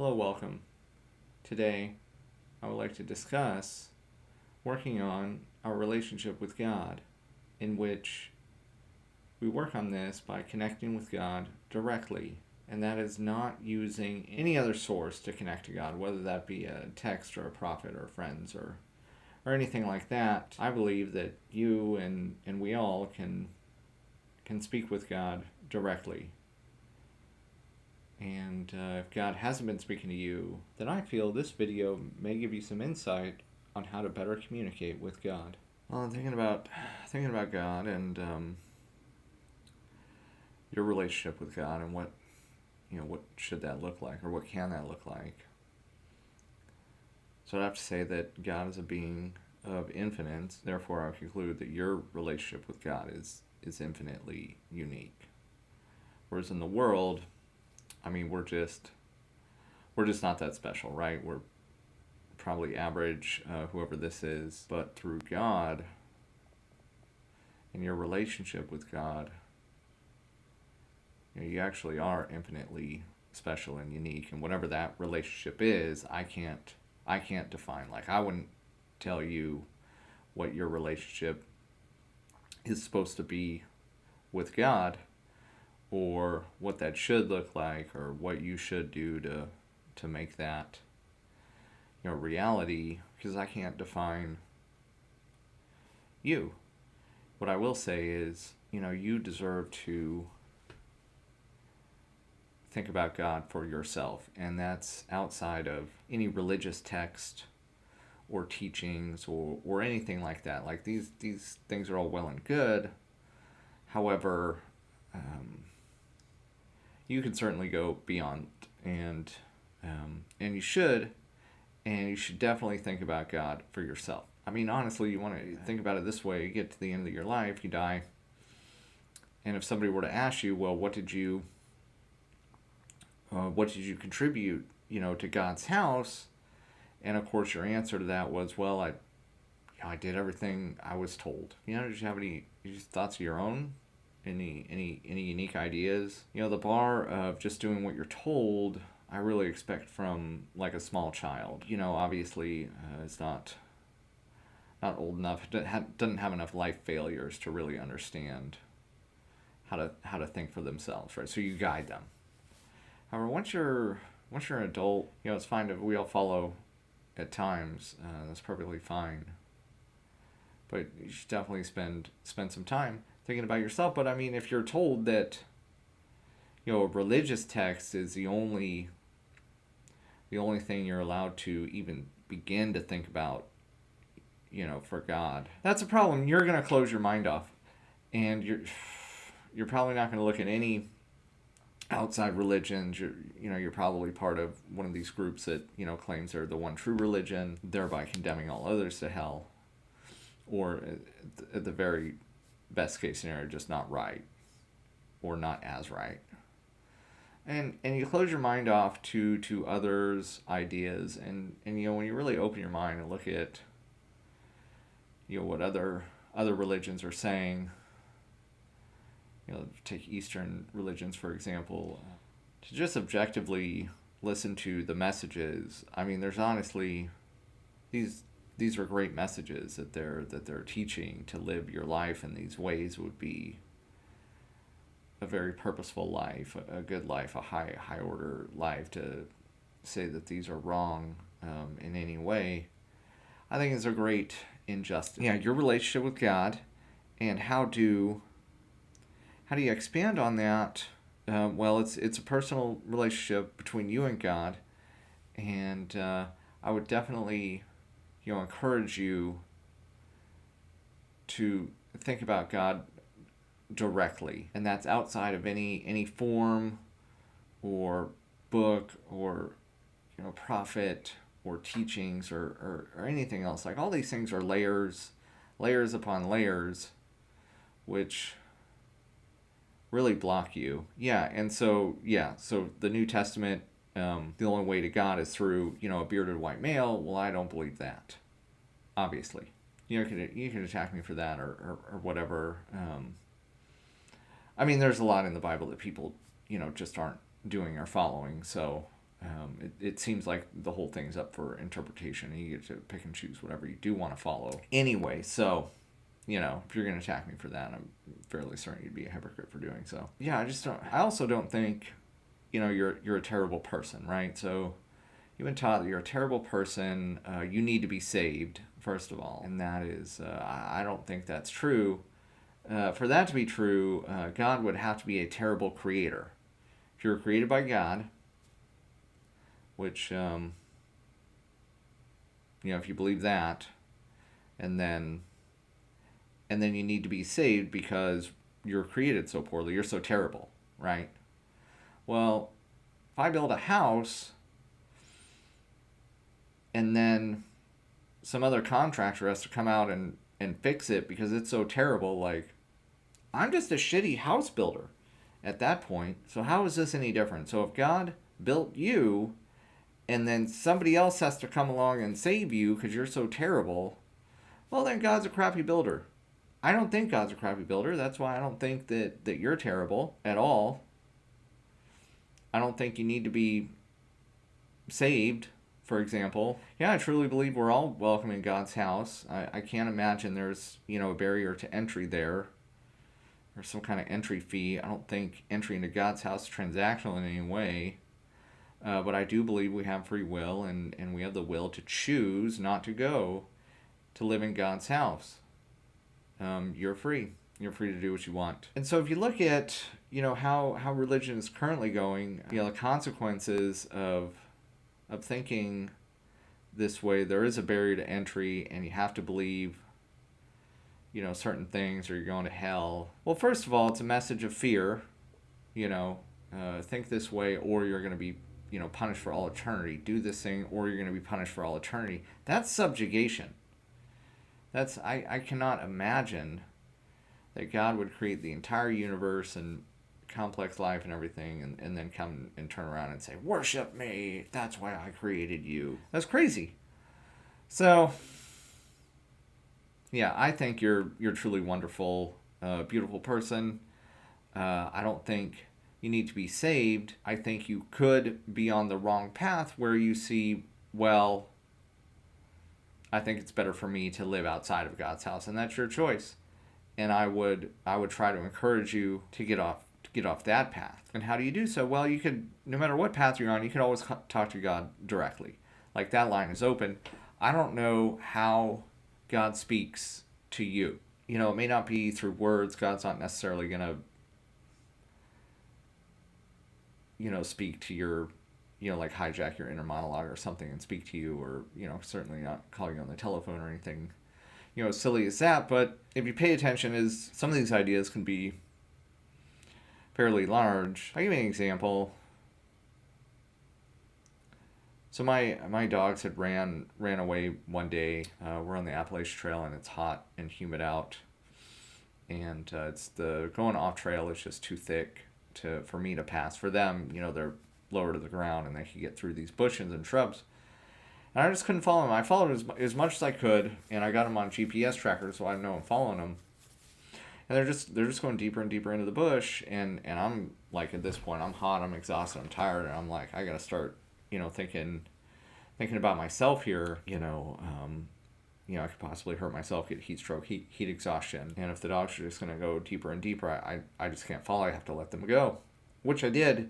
Hello, welcome. Today, I would like to discuss working on our relationship with God, in which we work on this by connecting with God directly, and that is not using any other source to connect to God, whether that be a text or a prophet or friends or anything like that. I believe that you and we all can speak with God directly. And if God hasn't been speaking to you, then I feel this video may give you some insight on how to better communicate with God. Well, I'm thinking about God and your relationship with God and what should that look like, or what can that look like. So I'd have to say that God is a being of infinite. Therefore, I conclude that your relationship with God is infinitely unique. Whereas in the world, I mean, we're just not that special, right? We're probably average, whoever this is. But through God and your relationship with God, you actually are infinitely special and unique. And whatever that relationship is, I can't define. Like, I wouldn't tell you what your relationship is supposed to be with God, or what that should look like, or what you should do to make that reality, because I can't define you. What I will say is, you deserve to think about God for yourself, and that's outside of any religious text or teachings or anything like that. Like, these things are all well and good. However, you can certainly go beyond, and you should definitely think about God for yourself. I mean, honestly, you want to think about it this way: you get to the end of your life, you die, and if somebody were to ask you, well, what did you contribute, to God's house? And of course, your answer to that was, well, I did everything I was told. Did you have any thoughts of your own? Any unique ideas? The bar of just doing what you're told, I really expect from like a small child. Obviously, it's not old enough, doesn't have enough life failures to really understand how to think for themselves, right? So you guide them. However, once you're an adult, it's fine to, we all follow at times. That's perfectly fine. But you should definitely spend some time thinking about yourself. But I mean, if you're told that a religious text is the only thing you're allowed to even begin to think about, for God, that's a problem. You're going to close your mind off, and you're probably not going to look at any outside religions. You're probably part of one of these groups that claims they're the one true religion, thereby condemning all others to hell, or at the very best case scenario, just not right, or not as right. And you close your mind off to others' ideas, and when you really open your mind and look at what other religions are saying. Take Eastern religions, for example, to just objectively listen to the messages. I mean, there's honestly, these are great messages that they're teaching. To live your life in these ways would be a very purposeful life, a good life, a high order life. To say that these are wrong in any way, I think is a great injustice. Yeah, your relationship with God, and how do you expand on that? Well, it's a personal relationship between you and God, and I would definitely encourage you to think about God directly, and that's outside of any form or book or prophet or teachings or anything else. Like, all these things are layers upon layers, which really block you. So the New Testament, the only way to God is through a bearded white male. Well, I don't believe that, obviously. You can attack me for that or whatever. I mean, there's a lot in the Bible that people just aren't doing or following. So It seems like the whole thing's up for interpretation, and you get to pick and choose whatever you do want to follow. Anyway, so, if you're going to attack me for that, I'm fairly certain you'd be a hypocrite for doing so. Yeah, I also don't think, you're a terrible person, right? So you've been taught that you're a terrible person. You need to be saved, first of all. And that is, I don't think that's true. For that to be true, God would have to be a terrible creator. If you were created by God, which, if you believe that, and then you need to be saved because you're created so poorly, you're so terrible, right? Well, if I build a house and then some other contractor has to come out and fix it because it's so terrible, like, I'm just a shitty house builder at that point. So how is this any different? So if God built you and then somebody else has to come along and save you because you're so terrible, well, then God's a crappy builder. I don't think God's a crappy builder. That's why I don't think that you're terrible at all. I don't think you need to be saved, for example. Yeah, I truly believe we're all welcome in God's house. I can't imagine there's, a barrier to entry there or some kind of entry fee. I don't think entry into God's house is transactional in any way. But I do believe we have free will and we have the will to choose not to go to live in God's house. You're free. You're free to do what you want. And so if you look at, how religion is currently going, the consequences of thinking this way, there is a barrier to entry and you have to believe, certain things or you're going to hell. Well, first of all, it's a message of fear, think this way or you're going to be, punished for all eternity. Do this thing or you're going to be punished for all eternity. That's subjugation. I cannot imagine that God would create the entire universe and complex life and everything and then come and turn around and say, worship me, that's why I created you. That's crazy. So, yeah, I think you're truly wonderful, beautiful person. I don't think you need to be saved. I think you could be on the wrong path where you see, well, I think it's better for me to live outside of God's house, and that's your choice. And I would try to encourage you to get off that path. And how do you do so? Well, you could, no matter what path you're on, you can always talk to God directly. Like, that line is open. I don't know how God speaks to you. It may not be through words. God's not necessarily going to, speak to your, like hijack your inner monologue or something and speak to you, or, certainly not call you on the telephone or anything, as silly as that. But if you pay attention, some of these ideas can be fairly large. I'll give you an example. So my dogs had ran away one day. We're on the Appalachian Trail and it's hot and humid out, and it's the going off trail is just too thick for me to pass. For them, they're lower to the ground and they could get through these bushes and shrubs. And I just couldn't follow them. I followed as much as I could, and I got them on GPS trackers, so I know I'm following them. And they're just going deeper and deeper into the bush, and I'm like, at this point, I'm hot, I'm exhausted, I'm tired, and I'm like, I gotta start, thinking about myself here. I could possibly hurt myself, get heat stroke, heat exhaustion, and if the dogs are just gonna go deeper and deeper, I just can't follow. I have to let them go, which I did. And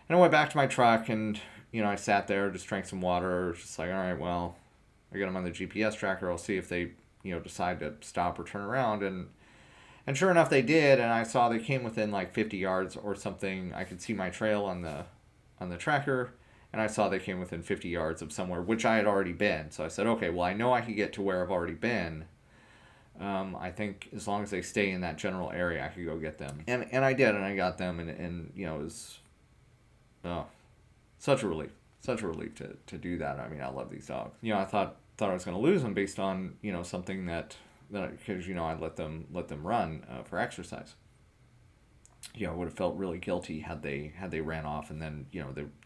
I went back to my truck, and I sat there, just drank some water, just like, all right, well, I got them on the GPS tracker. I'll see if they, decide to stop or turn around. And sure enough, they did. And I saw they came within like 50 yards or something. I could see my trail on the tracker. And I saw they came within 50 yards of somewhere, which I had already been. So I said, okay, well, I know I can get to where I've already been. I think as long as they stay in that general area, I could go get them. And I did, and I got them. And it was such a relief to do that. I mean, I love these dogs. I thought I was going to lose them based on, something that because, I'd let them run for exercise. I would have felt really guilty had they ran off and then,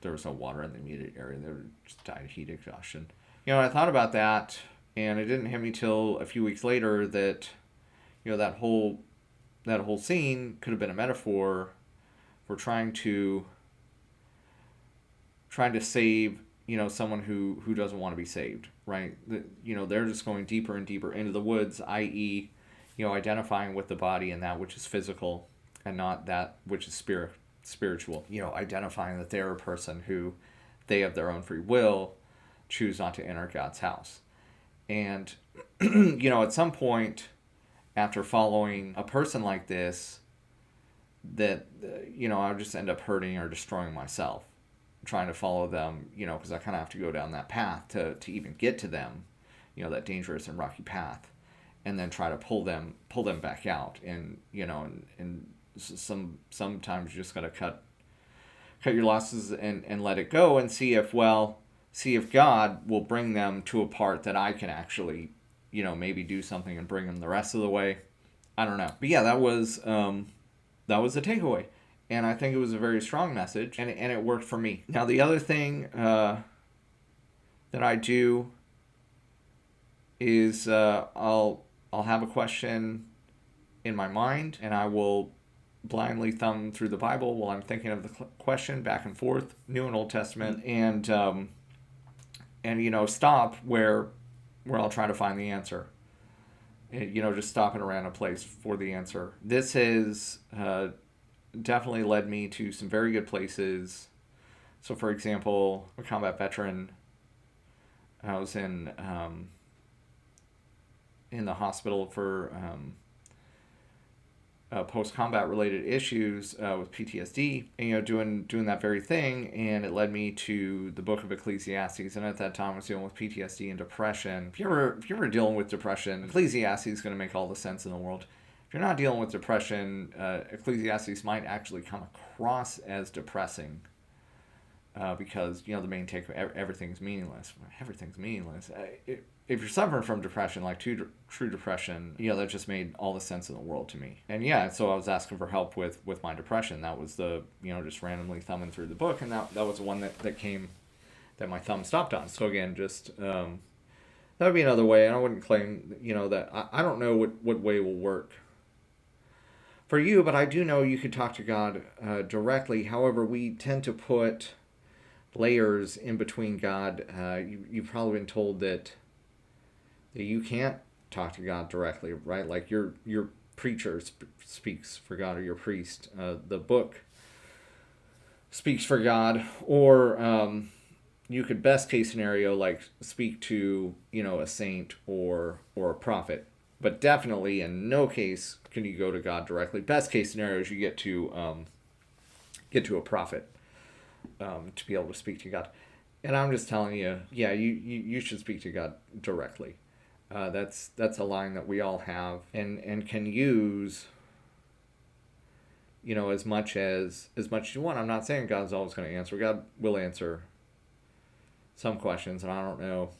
there was no water in the immediate area. They would just died of heat exhaustion. I thought about that, and it didn't hit me till a few weeks later that, that whole scene could have been a metaphor for trying to trying to save, someone who doesn't want to be saved, right? They're just going deeper and deeper into the woods, i.e., identifying with the body and that which is physical and not that which is spiritual. Identifying that they're a person who they of their own free will choose not to enter God's house. And, at some point after following a person like this, that, I would just end up hurting or destroying myself trying to follow them, because I kind of have to go down that path to even get to them, that dangerous and rocky path, and then try to pull them back out. And, and sometimes you just got to cut your losses and let it go and see if God will bring them to a part that I can actually, maybe do something and bring them the rest of the way. I don't know. But yeah, that was the takeaway. And I think it was a very strong message, and it worked for me. Now, the other thing that I do is I'll have a question in my mind, and I will blindly thumb through the Bible while I'm thinking of the question, back and forth, New and Old Testament, and stop where I'll try to find the answer. Just stop in a random place for the answer. This has definitely led me to some very good places. So, for example, I'm a combat veteran. I was in the hospital for post-combat related issues with PTSD, and doing that very thing, and it led me to the book of Ecclesiastes. And at that time, I was dealing with PTSD and depression. If you're ever dealing with depression, Ecclesiastes is going to make all the sense in the world. If you're not dealing with depression, Ecclesiastes might actually come across as depressing, because the main take, everything's meaningless. Everything's meaningless. If you're suffering from depression, like true depression, that just made all the sense in the world to me. And yeah, so I was asking for help with my depression. That was the, just randomly thumbing through the book, and that was the one that came, that my thumb stopped on. So again, just that would be another way. And I wouldn't claim, that I don't know what way will work for you, but I do know you could talk to God directly. However, we tend to put layers in between God. You've probably been told that you can't talk to God directly, right? Like your preacher speaks for God, or your priest. The book speaks for God, or you could, best case scenario, like speak to a saint or a prophet. But definitely in no case can you go to God directly. Best case scenario is you get to a prophet to be able to speak to God. And I'm just telling you, yeah, you should speak to God directly. That's a line that we all have and can use, as much as you want. I'm not saying God's always going to answer. God will answer some questions, and I don't know.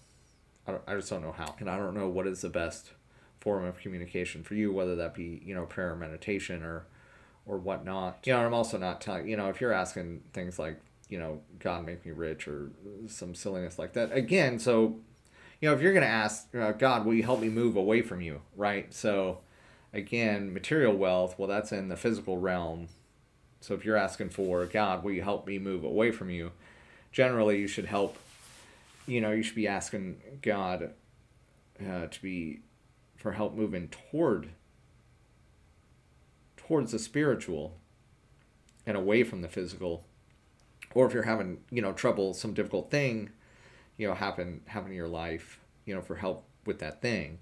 I just don't know how, and I don't know what is the best form of communication for you, whether that be prayer or meditation or whatnot. I'm also not telling if you're asking things like God make me rich or some silliness like that. Again, so if you're going to ask God, will you help me move away from you, right? So again, material wealth, well, that's in the physical realm. So if you're asking for God, will you help me move away from you? Generally, you should you should be asking God for help moving towards the spiritual and away from the physical. Or if you're having, trouble, some difficult thing, happen in your life, for help with that thing.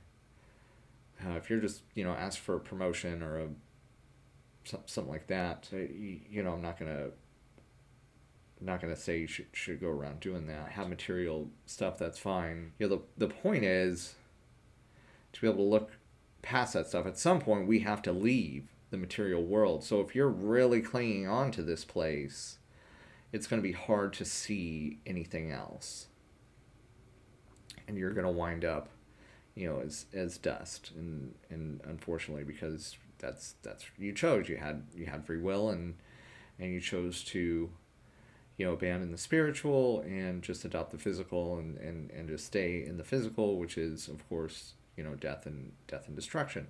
If you're just, ask for a promotion or something like that, I'm not gonna say you should go around doing that. Have material stuff, that's fine. The point is to be able to look past that stuff. At some point, we have to leave the material world. So if you're really clinging on to this place, it's going to be hard to see anything else, and you're going to wind up, as dust. And unfortunately, because that's you chose. You had free will, and you chose to, abandon the spiritual and just adopt the physical, and just stay in the physical, which is, of course, death and destruction.